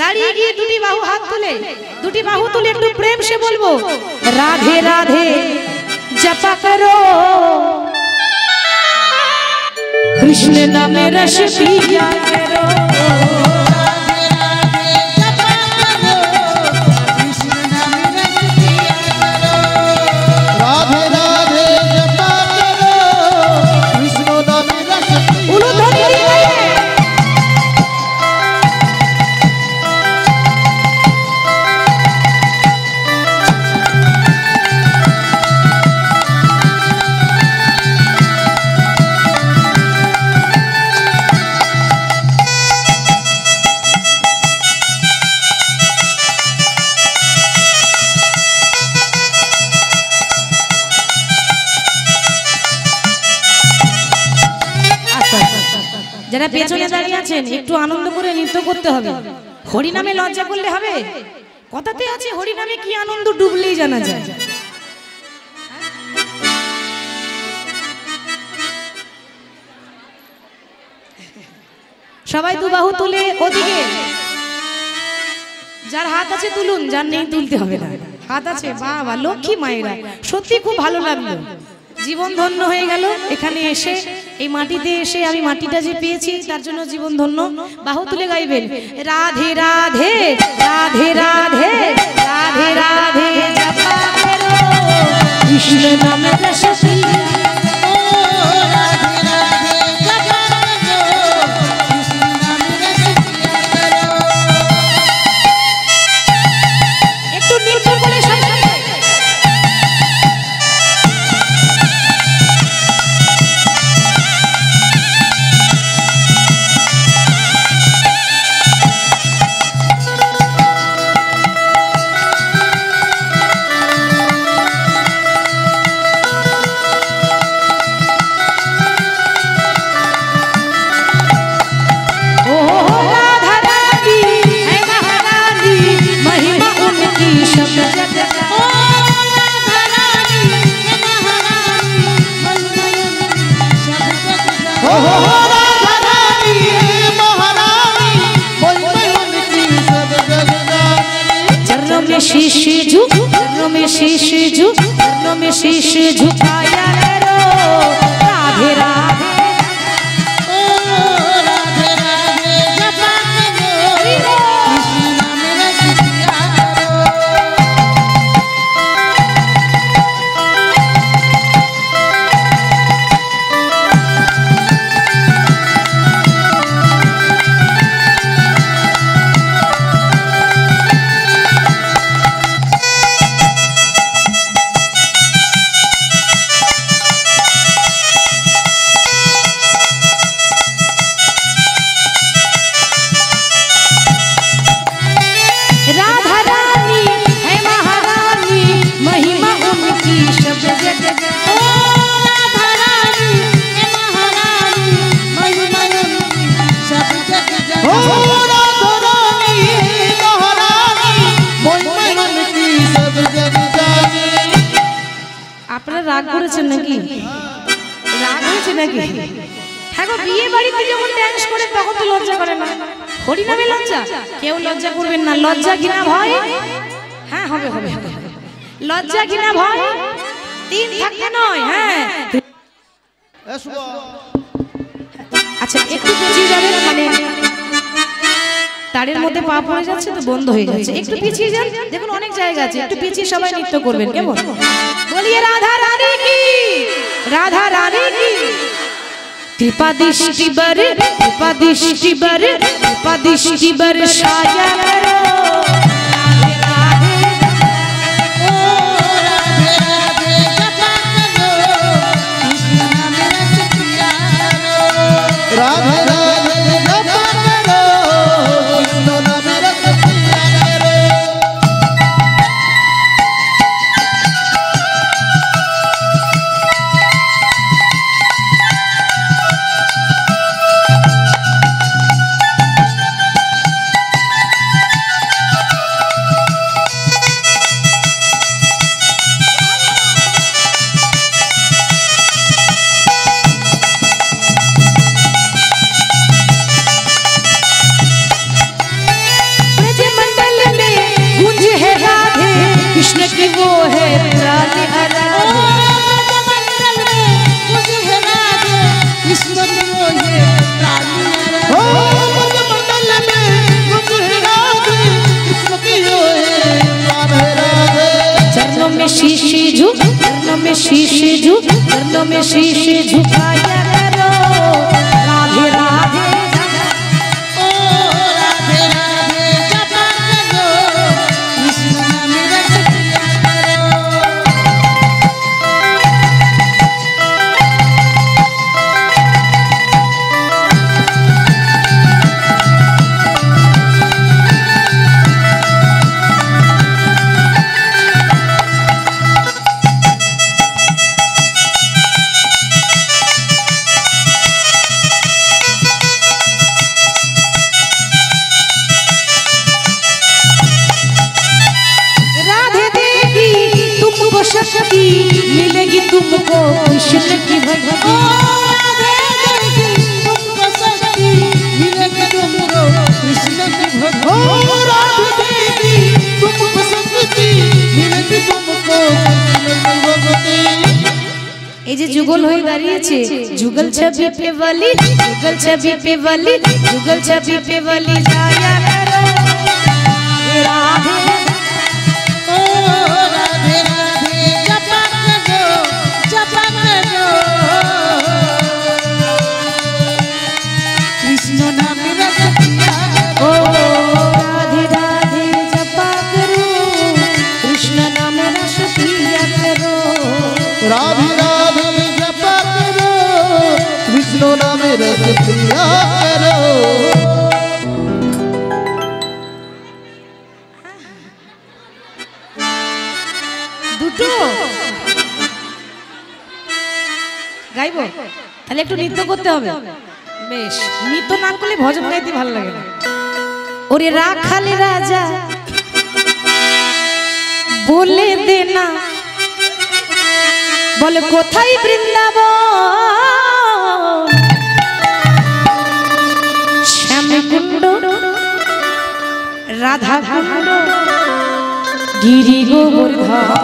দাঁড়িয়ে গিয়ে দুটি বাহু হাত তুলে একটু প্রেম সে বলবো রাধে রাধে जपा करो कृष्ण नाम रस पिया करो যারা পেছনে দাঁড়িয়ে আছেন একটু আনন্দ করে নৃত্য করতে হবে। হরি নামে লজ্জা করলে হবে? কথাতে আছে হরি নামে কি আনন্দ ডুবলেই জানা যায়। সবাই দু বাহু তুলে ওদিকে, যার হাত আছে তুলুন, যার নেই তুলতে হবে না। হাত আছে, বাবা লক্ষ্মী মায়েরা, সত্যি খুব ভালো লাগলো, জীবন ধন্য হয়ে গেল। এখানে এসে এই মাটিতে এসে আমি মাটিটা যে পেয়েছি তার জন্য জীবন ধন্য। বাহু তুলে গাইবেন রাধে রাধে রাধে রাধে রাধে রাধে জপা করো কৃষ্ণ নাম রস পিয়া शीश झुकाया करो राधे राधे ओ राधे राधे जपा करो कृष्ण नाम रस पिया करो। রাগ করেছেন নাকি? রাগ হয়েছে নাকি? হ্যাঁ গো, বিয়ে বাড়িতে যখন ডান্স করে তখন তো লজ্জা করে না। হরি নামে লজ্জা? কেউ লজ্জা করবেন না। লজ্জা কিনা ভয়? হ্যাঁ হবে হবে। লজ্জা কিনা ভয়? তিন থাকতে নয়। হ্যাঁ আচ্ছা, একটু পিছিয়ে যাবেন, মানে তারের মধ্যে পা পড়ে যাচ্ছে তো বন্ধ হয়ে যাচ্ছে। একটু পিছিয়ে যান, দেখুন অনেক জায়গা আছে। একটু পিছিয়ে সবাই নৃত্য করবেন, কেমন? বলিয়ে রাধা রানী কি, রাধা রানী কি। कृपा दृष्टि बर, कृपा दृष्टि बर, कृपा दृष्टि बर साया करो राधे राधे ओ राधे राधे जपा करो कृष्ण नाम रस पिया करो राधे राधे जपा करो कृष्ण नाम रस पिया करो। में शीश चरणों में शीश झुकाया करो। राधे राधे ओ राधे राधे जपा करो, कृष्ण नाम रस पिया करो। शक्ति मिलेगी तुमको कृष्ण की भक्ति। तुमको शक्ति मिलेगी तुमको कृष्ण की भक्ति। तुमको शक्ति मिलेगी तुमको कृष्ण की भक्ति। এই যে যুগল হয়ে দাঁড়িয়েছে যুগল ছবি पे वाली যুগল ছবি पे वाली যুগল ছবি पे वाली जाया करो। राधे ओ राधे राधे जपा करो, जपा करो, कृष्ण नाम रस पिया ओ राधे राधे जपा करो कृष्ण नाम रस पिया करो। राधे राधे जपा करो, कृष्ण नाम रस पिया करो। দুটো গাইবো তাহলে একটু নৃত্য করতে হবে। বেশ নৃত্য না করলে ভজন গাইতে ভালো লাগে না। ওরে রাখাল রাজা বলে দে না বলে কোথায় বৃন্দাবন শ্যামকুণ্ড রাধা কুণ্ড গিরি গোবর্ধন।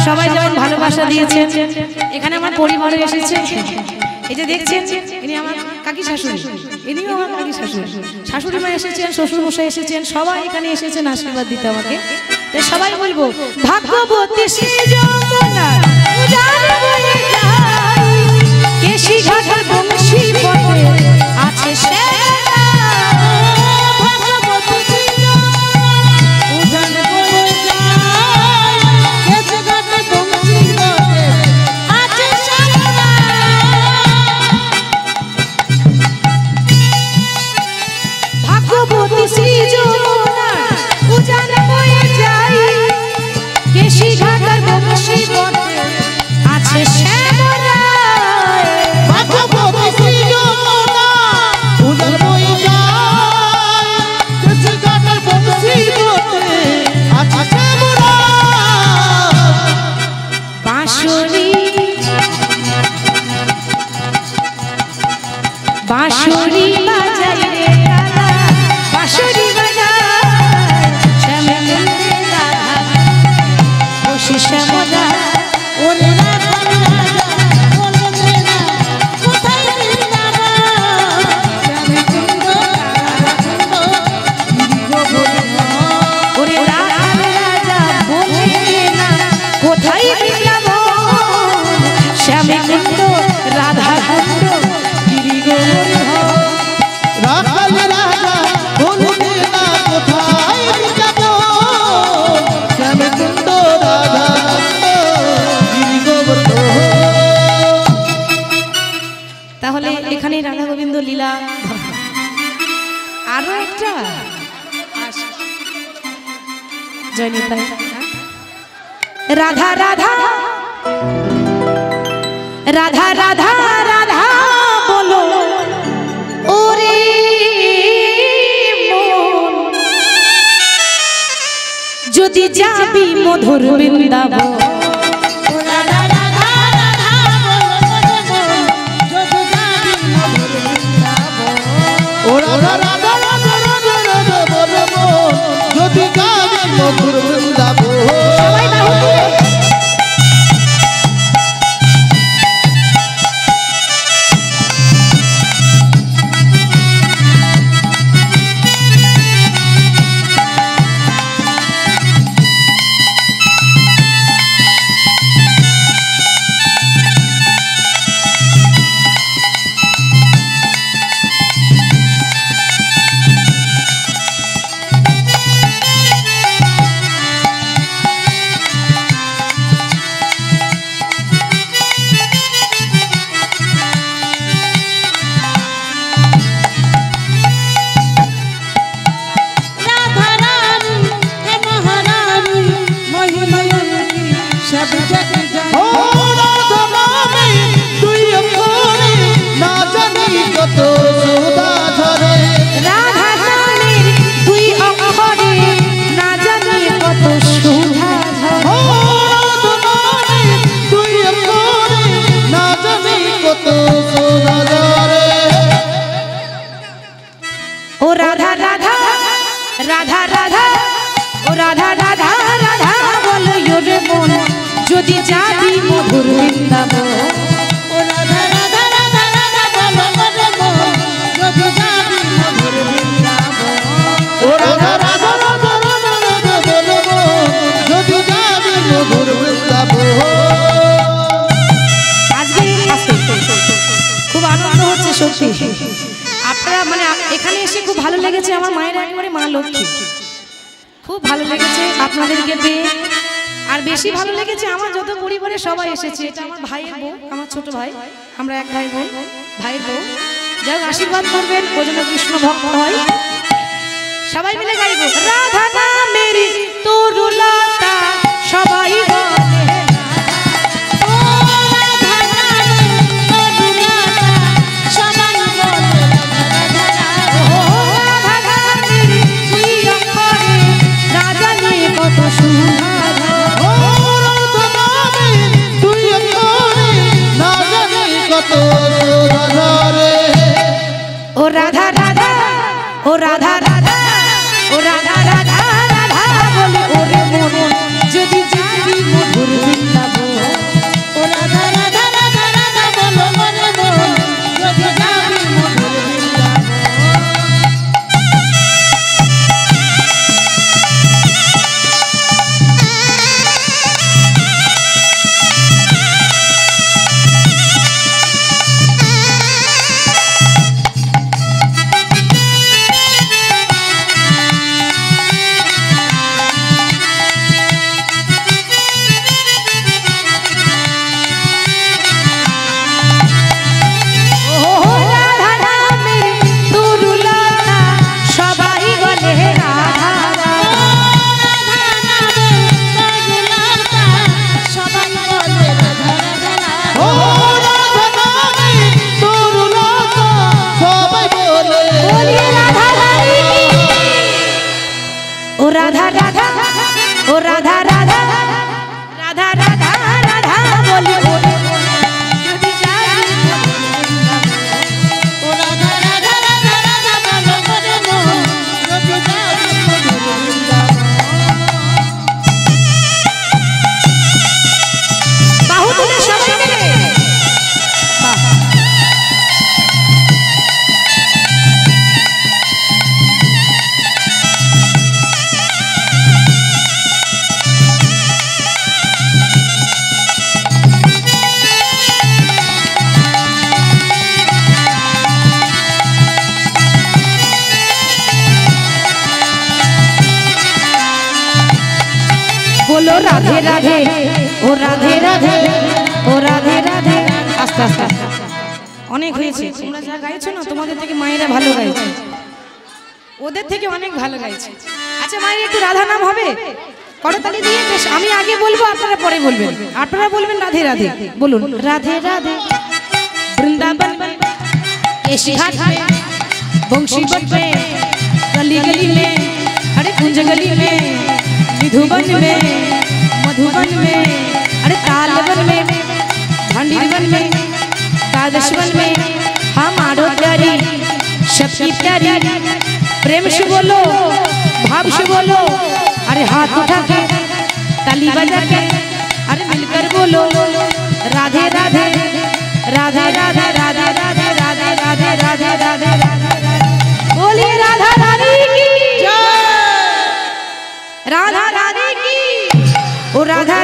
সবাই যেমন ভালোবাসা দিয়েছেন এখানে আমার পরিবারে এসেছে। এই যে দেখছেন ইনি আমার কাকি শাশুড়ি, ইনিও আমার কাকি শাশুড়ি, শাশুড়ি মা এসেছেন, শ্বশুর মশাই এসেছেন, সবাই এখানে এসেছেন আশীর্বাদ দিতে আমাকে। সবাই বলবো ভাগ্যবতী সে যমুনা উজান বয়ে যায়, কেশি ঘাটের বংশী পটে আছে সে। बांसुरी बजाई रे काला बांसुरी बजाई श्यामकुंडे राधा खुशी श्यामदा ओरे राधा राजा बोले तेरा कोথায় বৃন্দাবন শ্যামকুণ্ড রাধা কুণ্ড গিরি গোবর্ধন। ওরে রাধা রাজা বলে না কোথায় বৃন্দাবন শ্যামকুণ্ড রাধা কুণ্ড গিরি গোবর্ধন। রাখাল রাজা বলে না কোথায় বৃন্দাবন শ্যামকুণ্ড রাধা কুণ্ড জয় নিতাই। রাধা রাধা রাধা রাধা রাধা বলো ওরে মন, যদি যাবি মধুর বৃন্দাবন। ও রাধা রাধা রাধা রাধা ও রাধা রাধা রাধা বলো ওরে মন, যদি যাবি মধুর বৃন্দাবন। ও রাধা রাধা রাধা রাধা বলো ওরে মন, যদি যাবি মধুর বৃন্দাবন। ও রাধা রাধা রাধা রাধা বলো মন, যদি যাবি মধুর বৃন্দাবন। আজকে খুব আনন্দ হচ্ছে সত্যি। আপনারা মানে এখানে এসে খুব ভালো লেগেছে। আমার মায়ের একেবারে মা লক্ষ্মী, খুব ভালো লেগেছে আপনাদেরকে পেয়ে। আর বেশি ভালো লেগেছে আমার যত পরিবারে সবাই এসেছে। এটা আমার ভাইয়ের বউ, আমার ছোট ভাই, আমরা এক ভাই বোন, ভাইয়ের বউ। যাই আশীর্বাদ করবেন, ও যেন কৃষ্ণ ভক্ত হয়। সবাই মিলে গাইব রাধা নামের তরুলতা সবাই রাধা রাধা ও রাধা রাধা ও রাধা রাধা রাধা বলে ওরে মন, যদি যাবি মধুর বৃন্দাবন। ও রাধা রাধা রাধা রাধা বলো ওরে মন, যদি যাবি মধুর বৃন্দাবন। ও রাধা রাধা ও রাধা রাধা রাধা রাধা রাধা বলি ওরে মন, যদি যাবি ও রাধা রাধা রাধা রাধা বলো ওরে মন, যদি যাবি মধুর বৃন্দাবন। বাহু তুলে সবাই মিলে বাহ। बोलो राधे राधे ओ राधे राधे ओ राधे राधे। আস্তে আস্তে অনেক হয়েছে, তোমরা যা গাইছো না তোমাদের থেকে মায়েরা ভালো গাইছে, ওদের থেকে অনেক ভালো গাইছে। আচ্ছা মায়ের একটু রাধা নাম হবে? করতালি দিয়ে বেশ আমি আগে বলবো আপনারা পরে বলবেন আপনারা বলবেন রাধে রাধে বলুন রাধে রাধে वृंदावन केशी घाट में बंशी बट में गली गली में अरे कुंज गली में निधुवन में मधुबन में अरे तालवन में भंडीरवन में द्वादशवन में हमारो प्यारी सबकी प्यारी प्रेम से बोलो भाव से बोलो अरे हाथ उठा के ताली बजा के अरे मिलकर बोलो राधे राधे राधे राधे राधे राधे राधे राधे राधे राधे बोलिए राधा रानी की जय राधा रानी की ओ राधा